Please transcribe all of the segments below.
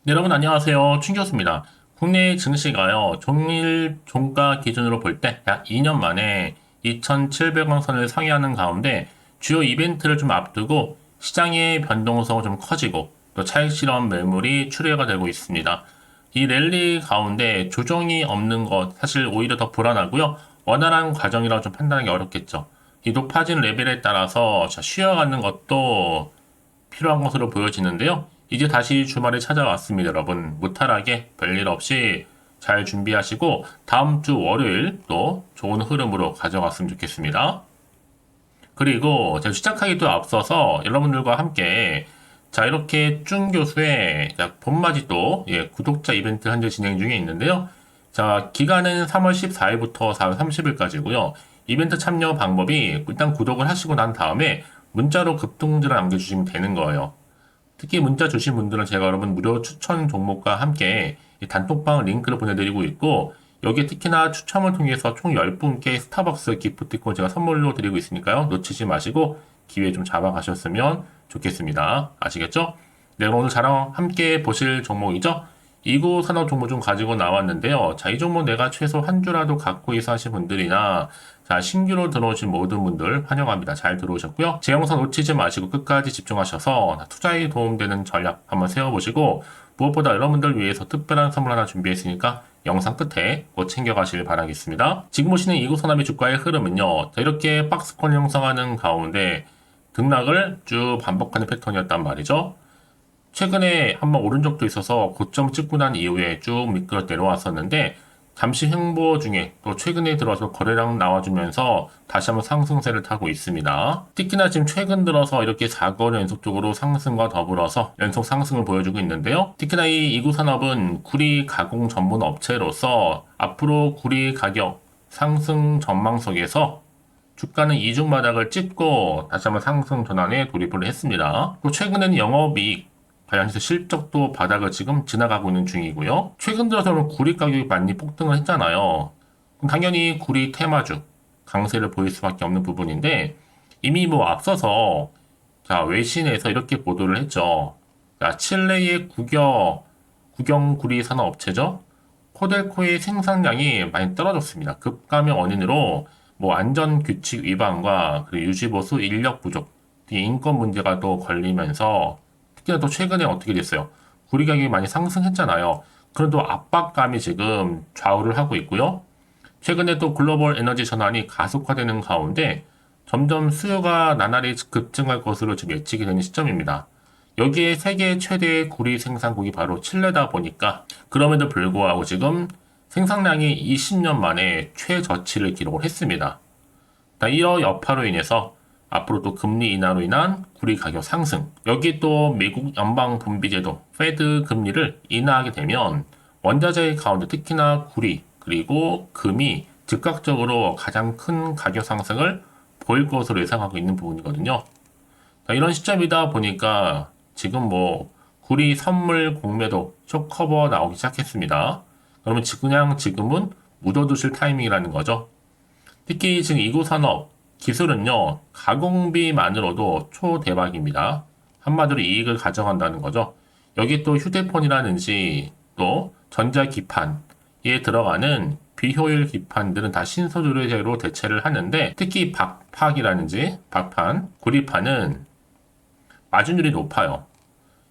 네, 여러분 안녕하세요. 충교수입니다. 국내 증시가요, 종일 종가 기준으로 볼 때 약 2년 만에 2,700원 선을 상회하는 가운데 주요 이벤트를 좀 앞두고 시장의 변동성은 좀 커지고 또 차익 실험 매물이 출회가 되고 있습니다. 이 랠리 가운데 조정이 없는 것 사실 오히려 더 불안하고요. 원활한 과정이라고 좀 판단하기 어렵겠죠. 이 높아진 레벨에 따라서 쉬어가는 것도 필요한 것으로 보여지는데요. 이제 다시 주말에 찾아왔습니다, 여러분. 무탈하게 별일 없이 잘 준비하시고 다음 주 월요일 또 좋은 흐름으로 가져갔으면 좋겠습니다. 그리고 제가 시작하기도 앞서서 여러분들과 함께 자 이렇게 준 교수의 봄맞이 또 구독자 이벤트 현재 진행 중에 있는데요. 자 기간은 3월 14일부터 4월 30일까지고요. 이벤트 참여 방법이 일단 구독을 하시고 난 다음에 문자로 급등주를 남겨주시면 되는 거예요. 특히 문자 주신 분들은 제가 여러분 무료 추천 종목과 함께 단톡방 링크를 보내드리고 있고 여기에 특히나 추첨을 통해서 총 10분께 스타벅스 기프티콘 제가 선물로 드리고 있으니까요. 놓치지 마시고 기회 좀 잡아가셨으면 좋겠습니다. 아시겠죠? 네, 오늘 저랑 함께 보실 종목이죠. 이구 산업 종목 좀 가지고 나왔는데요. 자, 이 종목 내가 최소 한 주라도 갖고 있어 하신 분들이나 자, 신규로 들어오신 모든 분들 환영합니다. 잘 들어오셨고요. 제 영상 놓치지 마시고 끝까지 집중하셔서 투자에 도움되는 전략 한번 세워보시고 무엇보다 여러분들 위해서 특별한 선물 하나 준비했으니까 영상 끝에 꼭 챙겨가시길 바라겠습니다. 지금 보시는 이구산업의 주가의 흐름은요. 자, 이렇게 박스권 형성하는 가운데 등락을 쭉 반복하는 패턴이었단 말이죠. 최근에 한번 오른 적도 있어서 고점 찍고 난 이후에 쭉 미끄러 내려왔었는데 잠시 횡보 중에 또 최근에 들어서 거래량 나와주면서 다시 한번 상승세를 타고 있습니다. 특히나 지금 최근 들어서 이렇게 4거래 연속적으로 상승과 더불어서 연속 상승을 보여주고 있는데요. 특히나 이 이구산업은 구리 가공 전문 업체로서 앞으로 구리 가격 상승 전망 속에서 주가는 이중 바닥을 찍고 다시 한번 상승 전환에 돌입을 했습니다. 또 최근에는 영업이익 관련해서 실적도 바닥을 지금 지나가고 있는 중이고요. 최근 들어서는 구리 가격이 많이 폭등을 했잖아요. 그럼 당연히 구리 테마주 강세를 보일 수밖에 없는 부분인데 이미 뭐 앞서서 자 외신에서 이렇게 보도를 했죠. 자, 칠레의 국영 구리 산업업체죠. 코델코의 생산량이 많이 떨어졌습니다. 급감의 원인으로 뭐 안전 규칙 위반과 그리고 유지보수 인력 부족, 인권 문제가 또 걸리면서 특히나 또 최근에 어떻게 됐어요? 구리 가격이 많이 상승했잖아요. 그래도 압박감이 지금 좌우를 하고 있고요. 최근에 또 글로벌 에너지 전환이 가속화되는 가운데 점점 수요가 나날이 급증할 것으로 지금 예측이 되는 시점입니다. 여기에 세계 최대의 구리 생산국이 바로 칠레다 보니까 그럼에도 불구하고 지금 생산량이 20년 만에 최저치를 기록을 했습니다. 이런 여파로 인해서 앞으로 또 금리 인하로 인한 구리 가격 상승, 여기 또 미국 연방준비제도 페드 금리를 인하하게 되면 원자재 가운데 특히나 구리 그리고 금이 즉각적으로 가장 큰 가격 상승을 보일 것으로 예상하고 있는 부분이거든요. 이런 시점이다 보니까 지금 뭐 구리 선물 공매도 쇼커버 나오기 시작했습니다. 그러면 그냥 지금은 묻어두실 타이밍이라는 거죠. 특히 지금 이구산업 기술은요, 가공비만으로도 초대박입니다. 한마디로 이익을 가져간다는 거죠. 여기 또 휴대폰이라든지 또 전자기판에 들어가는 비효율 기판들은 다 신소재로 대체를 하는데 특히 박판이라든지 박판, 구리판은 마진율이 높아요.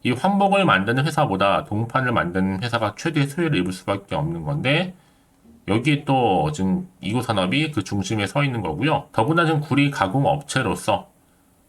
이 환목을 만드는 회사보다 동판을 만드는 회사가 최대 수혜를 입을 수밖에 없는 건데 여기 또 지금 이구산업이 그 중심에 서 있는 거고요. 더구나 지금 구리 가공 업체로서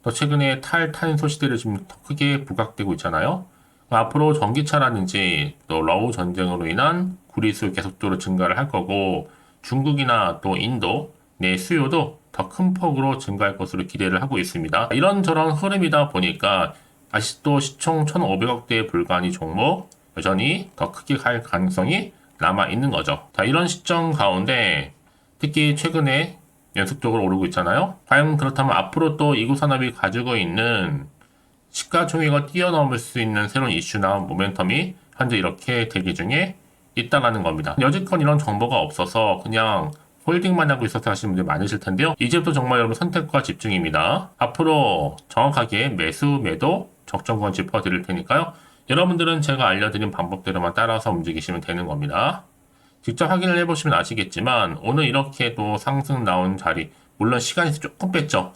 또 최근에 탈탄소 시대를 지금 더 크게 부각되고 있잖아요. 앞으로 전기차라든지 또 러우 전쟁으로 인한 구리 수요 계속적으로 증가를 할 거고 중국이나 또 인도 내 수요도 더 큰 폭으로 증가할 것으로 기대를 하고 있습니다. 이런저런 흐름이다 보니까 아직도 시총 1,500억대에 불과한 이 종목 여전히 더 크게 갈 가능성이 남아 있는 거죠. 자, 이런 시점 가운데 특히 최근에 연속적으로 오르고 있잖아요. 과연 그렇다면 앞으로 또 이구산업이 가지고 있는 시가총액을 뛰어넘을 수 있는 새로운 이슈나 모멘텀이 현재 이렇게 대기 중에 있다라는 겁니다. 여지껏 이런 정보가 없어서 그냥 홀딩만 하고 있어서 하시는 분들이 많으실 텐데요. 이제부터 정말 여러분 선택과 집중입니다. 앞으로 정확하게 매수, 매도, 적정권 짚어드릴 테니까요. 여러분들은 제가 알려드린 방법대로만 따라서 움직이시면 되는 겁니다. 직접 확인을 해보시면 아시겠지만 오늘 이렇게 또 상승 나온 자리, 물론 시간이 조금 뺐죠.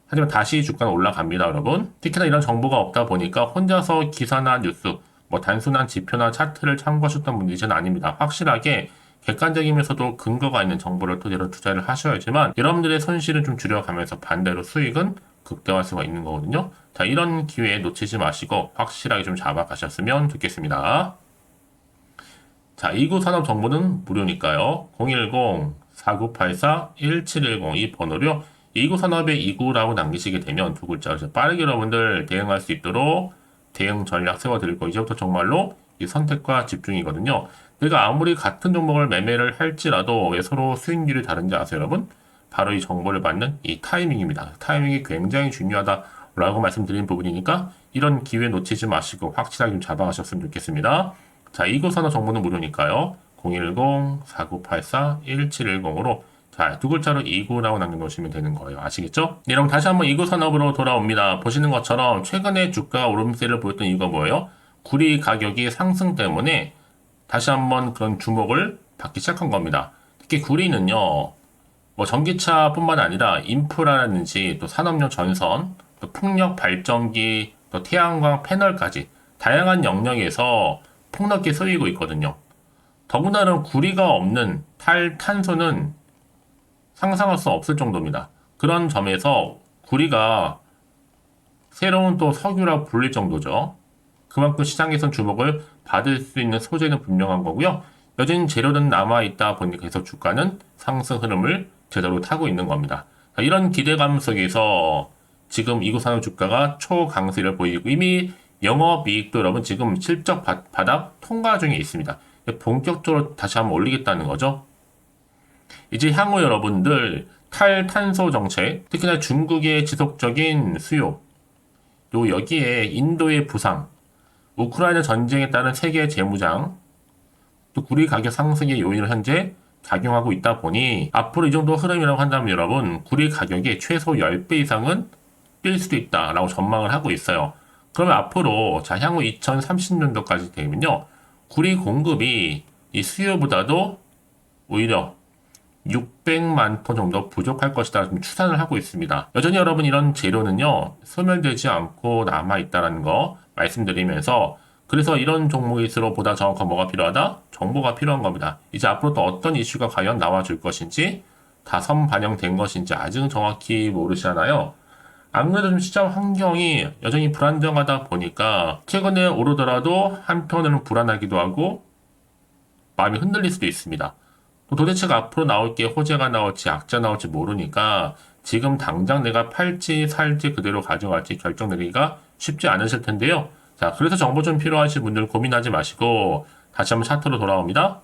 하지만 다시 주가는 올라갑니다, 여러분. 특히나 이런 정보가 없다 보니까 혼자서 기사나 뉴스, 뭐 단순한 지표나 차트를 참고하셨던 분들이 전 아닙니다. 확실하게 객관적이면서도 근거가 있는 정보를 토대로 투자를 하셔야지만 여러분들의 손실은 좀 줄여가면서 반대로 수익은 극대화할 수가 있는 거거든요. 자, 이런 기회에 놓치지 마시고 확실하게 좀 잡아가셨으면 좋겠습니다. 자, 2구 산업 정보는 무료니까요. 010-4984-1710 이 번호로 2구 산업에 2구라고 남기시게 되면 두 글자 빠르게 여러분들 대응할 수 있도록 대응 전략 세워드릴 거. 이제부터 정말로 이 선택과 집중이거든요. 내가 아무리 같은 종목을 매매를 할지라도 왜 서로 수익률이 다른지 아세요, 여러분? 바로 이 정보를 받는 이 타이밍입니다. 타이밍이 굉장히 중요하다라고 말씀드린 부분이니까 이런 기회 놓치지 마시고 확실하게 좀 잡아가셨으면 좋겠습니다. 자, 2구 산업 정보는 무료니까요. 010-4984-1710으로 자, 두 글자로 2구라고 남겨놓으시면 되는 거예요. 아시겠죠? 네, 그럼 다시 한번 2구 산업으로 돌아옵니다. 보시는 것처럼 최근에 주가 오름세를 보였던 이유가 뭐예요? 구리 가격이 상승 때문에 다시 한번 그런 주목을 받기 시작한 겁니다. 특히 구리는요, 뭐 전기차뿐만 아니라 인프라라든지 또 산업용 전선, 또 풍력 발전기, 또 태양광 패널까지 다양한 영역에서 폭넓게 쓰이고 있거든요. 더군다나 구리가 없는 탈탄소는 상상할 수 없을 정도입니다. 그런 점에서 구리가 새로운 또 석유라 불릴 정도죠. 그만큼 시장에선 주목을 받을 수 있는 소재는 분명한 거고요. 여전히 재료는 남아있다 보니 계속 주가는 상승 흐름을 제대로 타고 있는 겁니다. 이런 기대감 속에서 지금 이구산업 주가가 초강세를 보이고 이미 영업이익도 여러분 지금 실적 바닥 통과 중에 있습니다. 본격적으로 다시 한번 올리겠다는 거죠. 이제 향후 여러분들 탈탄소 정책, 특히나 중국의 지속적인 수요, 또 여기에 인도의 부상, 우크라이나 전쟁에 따른 세계 재무장, 또 구리 가격 상승의 요인을 현재 작용하고 있다 보니 앞으로 이 정도 흐름이라고 한다면 여러분 구리 가격이 최소 10배 이상은 뛸 수도 있다라고 전망을 하고 있어요. 그러면 앞으로 자 향후 2030년도까지 되면요 구리 공급이 이 수요보다도 오히려 600만 톤 정도 부족할 것이다 좀 추산을 하고 있습니다. 여전히 여러분 이런 재료는요 소멸되지 않고 남아있다는 거 말씀드리면서 그래서 이런 종목일수록 보다 정확한 뭐가 필요하다? 정보가 필요한 겁니다. 이제 앞으로 또 어떤 이슈가 과연 나와줄 것인지 다 선반영된 것인지 아직은 정확히 모르시잖아요. 아무래도 좀 시장 환경이 여전히 불안정하다 보니까 최근에 오르더라도 한편으로는 불안하기도 하고 마음이 흔들릴 수도 있습니다. 또 도대체가 앞으로 나올 게 호재가 나올지 악재 나올지 모르니까 지금 당장 내가 팔지 살지 그대로 가져갈지 결정 내리기가 쉽지 않으실 텐데요. 자, 그래서 정보 좀 필요하신 분들 고민하지 마시고 다시 한번 차트로 돌아옵니다.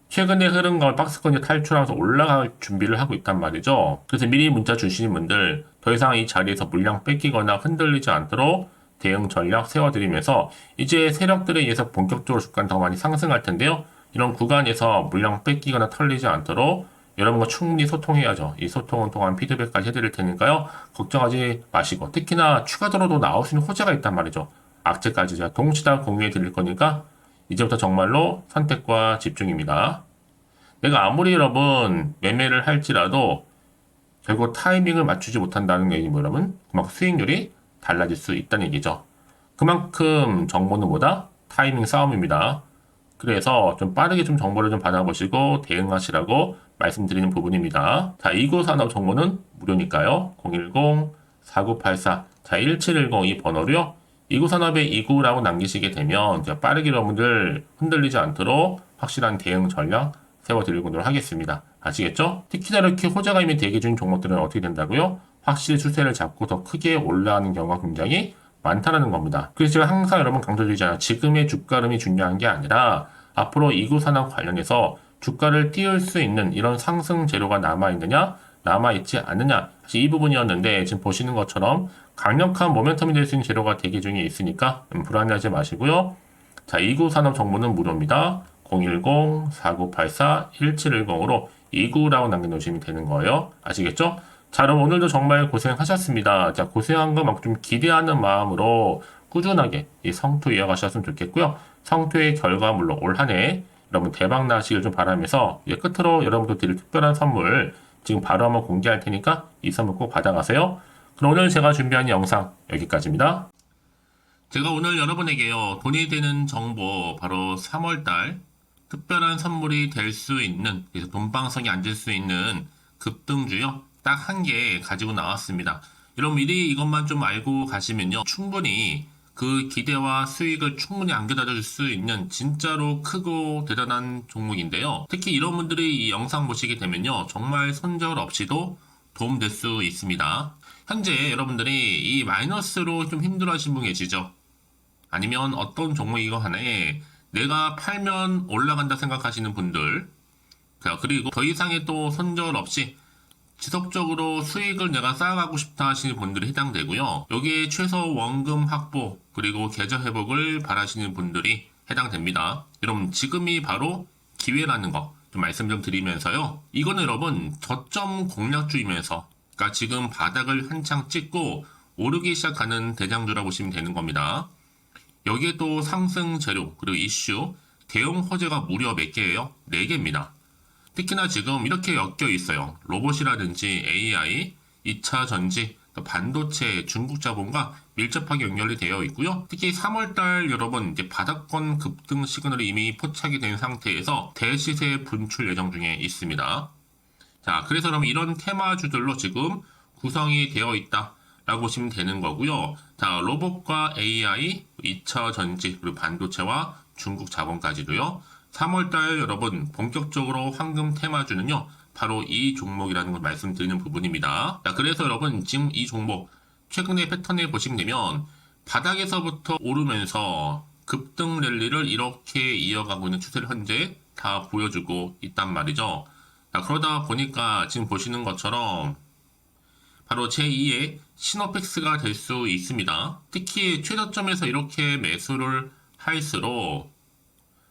최근에 흐른 가을 박스권이 탈출하면서 올라갈 준비를 하고 있단 말이죠. 그래서 미리 문자 주시는 분들 더 이상 이 자리에서 물량 뺏기거나 흔들리지 않도록 대응 전략 세워드리면서 이제 세력들에 의해서 본격적으로 주가는 더 많이 상승할 텐데요. 이런 구간에서 물량 뺏기거나 털리지 않도록 여러분과 충분히 소통해야죠. 이 소통을 통한 피드백까지 해드릴 테니까요. 걱정하지 마시고 특히나 추가적으로 나올 수 있는 호재가 있단 말이죠. 악재까지 제가 동시다 공유해 드릴 거니까 이제부터 정말로 선택과 집중입니다. 내가 아무리 여러분 매매를 할지라도 결국 타이밍을 맞추지 못한다는 얘기 뭐 여러분 그만큼 수익률이 달라질 수 있다는 얘기죠. 그만큼 정보는 뭐다? 타이밍 싸움입니다. 그래서 좀 빠르게 좀 정보를 좀 받아보시고 대응하시라고 말씀드리는 부분입니다. 자, 2구 산업 정보는 무료니까요. 010-4984 1710 이 번호로요. 2구 산업에 2구라고 남기시게 되면 빠르게 여러분들 흔들리지 않도록 확실한 대응 전략 세워드리도록 하겠습니다. 아시겠죠? 특히나 이렇게 호재가 이미 대기 중인 종목들은 어떻게 된다고요? 확실히 추세를 잡고 더 크게 올라가는 경우가 굉장히 많다는 겁니다. 그래서 제가 항상 여러분 강조드리잖아요. 지금의 주가 흐름이 중요한 게 아니라 앞으로 2구 산업 관련해서 주가를 띄울 수 있는 이런 상승 재료가 남아있느냐 남아있지 않느냐 사실 이 부분이었는데 지금 보시는 것처럼 강력한 모멘텀이 될 수 있는 재료가 대기 중에 있으니까 불안해하지 마시고요. 자, 2구 산업 정보는 무료입니다. 010-4984-1710으로 2구라고 남겨놓으시면 되는 거예요. 아시겠죠? 자, 그럼 오늘도 정말 고생하셨습니다. 자, 고생한 것만큼 좀 기대하는 마음으로 꾸준하게 이 성투 이어가셨으면 좋겠고요. 성투의 결과물로 올 한 해 여러분 대박 나시길 좀 바라면서 이제 끝으로 여러분들 드릴 특별한 선물 지금 바로 한번 공개할 테니까 이 선물 꼭 받아가세요. 그럼 오늘 제가 준비한 영상 여기까지입니다. 제가 오늘 여러분에게요, 돈이 되는 정보, 바로 3월달 특별한 선물이 될 수 있는, 그래서 돈방석에 앉을 수 있는 급등주요, 딱 한 개 가지고 나왔습니다. 여러분 미리 이것만 좀 알고 가시면요, 충분히 그 기대와 수익을 충분히 안겨다 줄 수 있는 진짜로 크고 대단한 종목인데요. 특히 이런 분들이 이 영상 보시게 되면요, 정말 손절 없이도 도움될 수 있습니다. 현재 여러분들이 이 마이너스로 좀 힘들어 하신 분 계시죠? 아니면 어떤 종목이고 하나에 내가 팔면 올라간다 생각하시는 분들, 그리고 더 이상의 또 손절 없이 지속적으로 수익을 내가 쌓아가고 싶다 하시는 분들이 해당되고요. 여기에 최소 원금 확보 그리고 계좌 회복을 바라시는 분들이 해당됩니다. 여러분 지금이 바로 기회라는 거 좀 말씀 좀 드리면서요. 이거는 여러분 저점 공략주이면서, 그러니까 지금 바닥을 한창 찍고 오르기 시작하는 대장주라고 보시면 되는 겁니다. 여기에 또 상승 재료 그리고 이슈 대형 호재가 무려 몇 개예요? 4개입니다. 특히나 지금 이렇게 엮여 있어요. 로봇이라든지 AI, 2차 전지, 또 반도체, 중국 자본과 밀접하게 연결이 되어 있고요. 특히 3월달 여러분 이제 바닥권 급등 시그널이 이미 포착이 된 상태에서 대시세 분출 예정 중에 있습니다. 자, 그래서 그럼 이런 테마주들로 지금 구성이 되어 있다 라고 보시면 되는 거고요. 자, 로봇과 AI, 2차 전지, 그리고 반도체와 중국 자본까지도요. 3월달 여러분 본격적으로 황금 테마주는요, 바로 이 종목이라는 걸 말씀드리는 부분입니다. 자, 그래서 여러분 지금 이 종목 최근의 패턴을 보시면 되면 바닥에서부터 오르면서 급등 랠리를 이렇게 이어가고 있는 추세를 현재 다 보여주고 있단 말이죠. 자, 그러다 보니까 지금 보시는 것처럼 바로 제2의 시노펙스가 될 수 있습니다. 특히 최저점에서 이렇게 매수를 할수록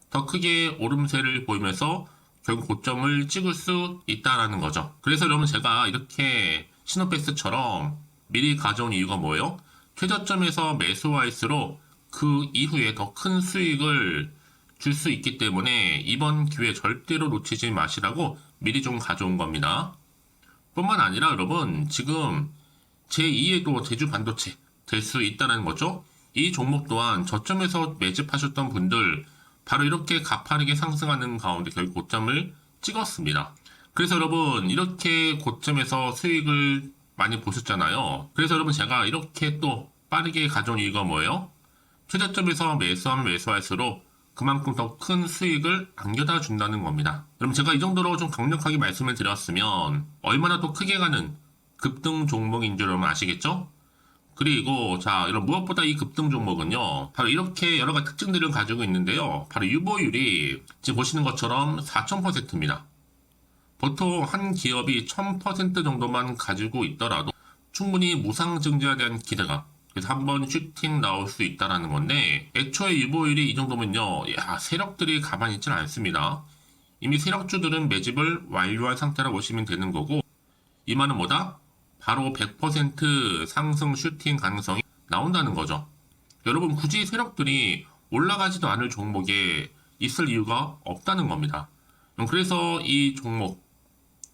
더 크게 오름세를 보이면서 결국 고점을 찍을 수 있다라는 거죠. 그래서 여러분 제가 이렇게 시노펙스처럼 미리 가져온 이유가 뭐예요? 최저점에서 매수할수록 그 이후에 더 큰 수익을 줄 수 있기 때문에 이번 기회 절대로 놓치지 마시라고 미리 좀 가져온 겁니다. 뿐만 아니라 여러분 지금 제2의 또 제주 반도체 될 수 있다는 거죠. 이 종목 또한 저점에서 매집하셨던 분들 바로 이렇게 가파르게 상승하는 가운데 결국 고점을 찍었습니다. 그래서 여러분 이렇게 고점에서 수익을 많이 보셨잖아요. 그래서 여러분 제가 이렇게 또 빠르게 가져온 이유가 뭐예요? 최저점에서 매수하면 매수할수록 그만큼 더 큰 수익을 안겨다 준다는 겁니다. 그럼 제가 이 정도로 좀 강력하게 말씀을 드렸으면 얼마나 또 크게 가는 급등 종목인 줄 여러분 아시겠죠? 그리고 자, 여러분 무엇보다 이 급등 종목은요, 바로 이렇게 여러 가지 특징들을 가지고 있는데요. 바로 유보율이 지금 보시는 것처럼 4000%입니다. 보통 한 기업이 1000% 정도만 가지고 있더라도 충분히 무상증자에 대한 기대가, 그래서 한번 슈팅 나올 수 있다는 건데, 애초에 유보율이 이 정도면요, 야, 세력들이 가만히 있지는 않습니다. 이미 세력주들은 매집을 완료한 상태라고 보시면 되는 거고, 이 말은 뭐다? 바로 100% 상승 슈팅 가능성이 나온다는 거죠. 여러분 굳이 세력들이 올라가지도 않을 종목에 있을 이유가 없다는 겁니다. 그래서 이 종목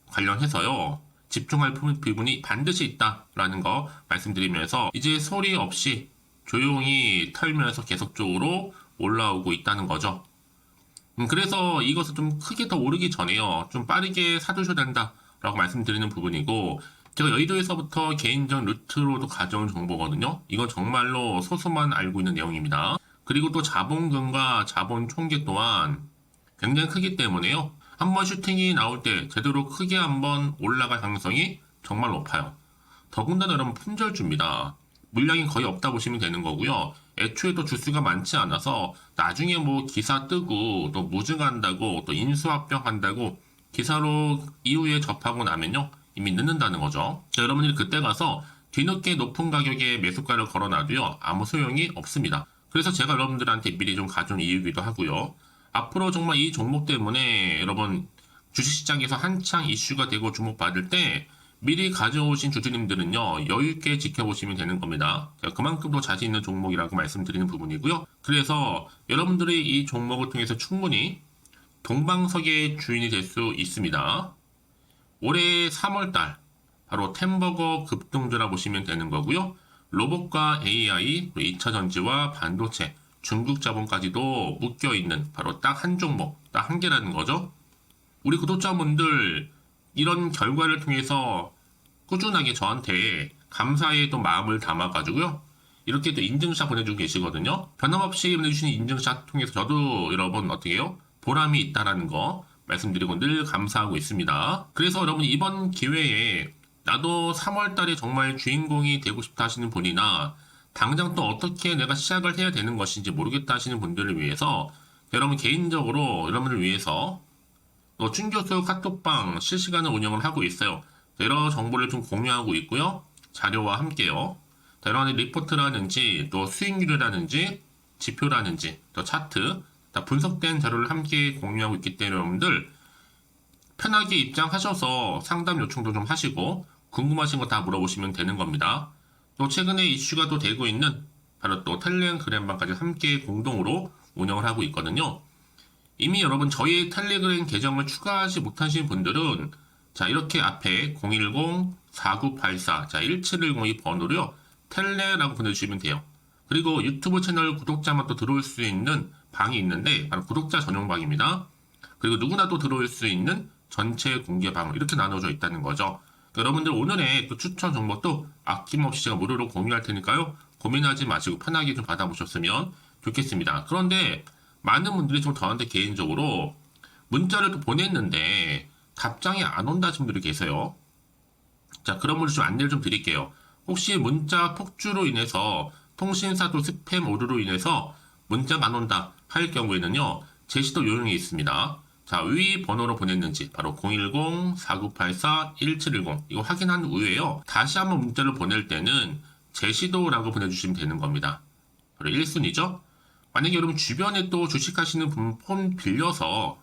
관련해서요, 집중할 부분이 반드시 있다라는 거 말씀드리면서 이제 소리 없이 조용히 털면서 계속적으로 올라오고 있다는 거죠. 그래서 이것을 좀 크게 더 오르기 전에요, 좀 빠르게 사두셔야 된다라고 말씀드리는 부분이고, 제가 여의도에서부터 개인적 루트로도 가져온 정보거든요. 이건 정말로 소수만 알고 있는 내용입니다. 그리고 또 자본금과 자본 총계 또한 굉장히 크기 때문에요. 한번 슈팅이 나올 때 제대로 크게 한번 올라갈 가능성이 정말 높아요. 더군다나 여러분 품절주입니다. 물량이 거의 없다 보시면 되는 거고요. 애초에 또 주수가 많지 않아서 나중에 뭐 기사 뜨고 또 무증한다고 또 인수합병한다고 기사로 이후에 접하고 나면요, 이미 늦는다는 거죠. 자, 여러분들이 그때 가서 뒤늦게 높은 가격에 매수가를 걸어놔도요, 아무 소용이 없습니다. 그래서 제가 여러분들한테 미리 좀 가져온 이유기도 하고요. 앞으로 정말 이 종목 때문에 여러분 주식시장에서 한창 이슈가 되고 주목받을 때 미리 가져오신 주주님들은요, 여유있게 지켜보시면 되는 겁니다. 제가 그만큼 더 자신 있는 종목이라고 말씀드리는 부분이고요. 그래서 여러분들이 이 종목을 통해서 충분히 동방석의 주인이 될 수 있습니다. 올해 3월달, 바로 템버거 급등주라 보시면 되는 거고요. 로봇과 AI, 2차 전지와 반도체, 중국 자본까지도 묶여있는 바로 딱 한 종목, 딱 한 개라는 거죠. 우리 구독자분들 이런 결과를 통해서 꾸준하게 저한테 감사의 또 마음을 담아가지고요. 이렇게 또 인증샷 보내주고 계시거든요. 변함없이 보내주신 인증샷 통해서 저도 여러분 어떻게 해요? 보람이 있다라는 거 말씀드리고 늘 감사하고 있습니다. 그래서 여러분 이번 기회에 나도 3월 달에 정말 주인공이 되고 싶다 하시는 분이나 당장 또 어떻게 내가 시작을 해야 되는 것인지 모르겠다 하시는 분들을 위해서 여러분 개인적으로 여러분을 위해서 또 춘교수 카톡방 실시간으로 운영을 하고 있어요. 여러 정보를 좀 공유하고 있고요. 자료와 함께요. 여러 가지 리포트라든지 또 수익률이라든지 지표라든지 또 차트 다 분석된 자료를 함께 공유하고 있기 때문에 여러분들 편하게 입장하셔서 상담 요청도 좀 하시고 궁금하신 거 다 물어보시면 되는 겁니다. 또 최근에 이슈가 또 되고 있는 바로 또 텔레그램방까지 함께 공동으로 운영을 하고 있거든요. 이미 여러분 저희 텔레그램 계정을 추가하지 못하신 분들은 자 이렇게 앞에 010-4984 1710이 번호로요. 텔레라고 보내주시면 돼요. 그리고 유튜브 채널 구독자만 또 들어올 수 있는 방이 있는데 바로 구독자 전용 방입니다. 그리고 누구나 또 들어올 수 있는 전체 공개 방 이렇게 나눠져 있다는 거죠. 여러분들 오늘의 또 추천 정보도 아낌없이 제가 무료로 공유할 테니까요. 고민하지 마시고 편하게 좀 받아보셨으면 좋겠습니다. 그런데 많은 분들이 좀 저한테 개인적으로 문자를 또 보냈는데 답장이 안 온다 하시는 분들이 계세요. 자, 그런 분들 좀 안내를 좀 드릴게요. 혹시 문자 폭주로 인해서 통신사도 스팸 오류로 인해서 문자가 안 온다 할 경우에는요. 제시도 요령이 있습니다. 자, 위 번호로 보냈는지 바로 010-4984-1710 이거 확인한 후에요. 다시 한번 문자를 보낼 때는 제시도라고 보내주시면 되는 겁니다. 바로 1순위죠. 만약에 여러분 주변에 또 주식하시는 분 폰 빌려서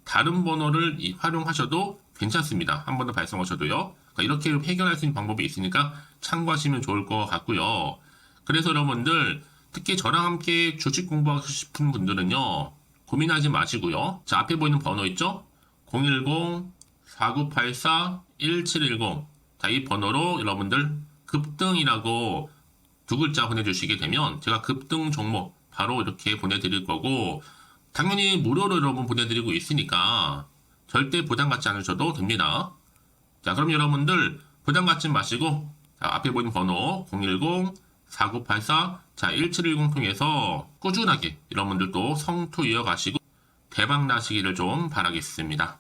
다른 번호를 활용하셔도 괜찮습니다. 한 번 더 발송하셔도요. 그러니까 이렇게 해결할 수 있는 방법이 있으니까 참고하시면 좋을 것 같고요. 그래서 여러분들 특히 저랑 함께 주식 공부하고 싶은 분들은요. 고민하지 마시고요. 자, 앞에 보이는 번호 있죠? 010-4984-1710 자, 이 번호로 여러분들 급등이라고 두 글자 보내주시게 되면 제가 급등 종목 바로 이렇게 보내드릴 거고 당연히 무료로 여러분 보내드리고 있으니까 절대 부담 갖지 않으셔도 됩니다. 자, 그럼 여러분들 부담 갖지 마시고 자, 앞에 보이는 번호 010-4984 자, 1710 통해서 꾸준하게 여러분들도 성투 이어가시고 대박 나시기를 좀 바라겠습니다.